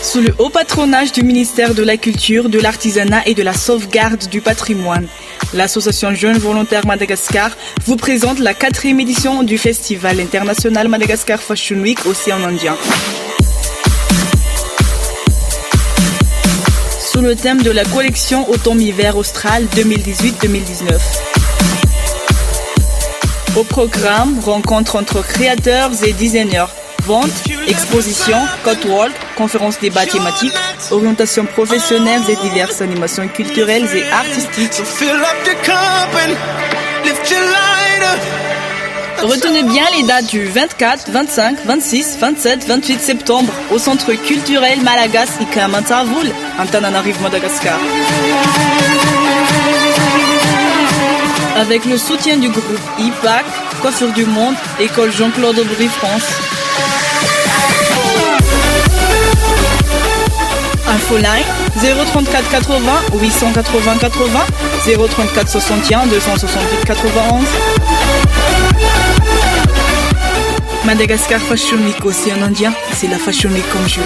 Sous le haut patronage du ministère de la Culture, de l'Artisanat et de la Sauvegarde du Patrimoine, l'association Jeunes Volontaires Madagascar vous présente la 4e édition du Festival international Madagascar Fashion Week Océan Indien. Sous le thème de la collection Automne-Hiver Austral 2018-2019. Au programme, rencontres entre créateurs et designers, ventes, expositions, catwalk, conférences débats thématiques, orientations professionnelles et diverses animations culturelles et artistiques. Retenez bien les dates du 24, 25, 26, 27, 28 septembre au Centre culturel Malagas Ikamantarvoul, Antananarivo, Madagascar. Avec le soutien du groupe IPAC, Coiffure du Monde, École Jean-Claude Aubry France. Infoline 034 80 880 80 034 61 268 91. Madagascar Fashion Week Océan Indien, c'est la Fashion Week comme je l'ai.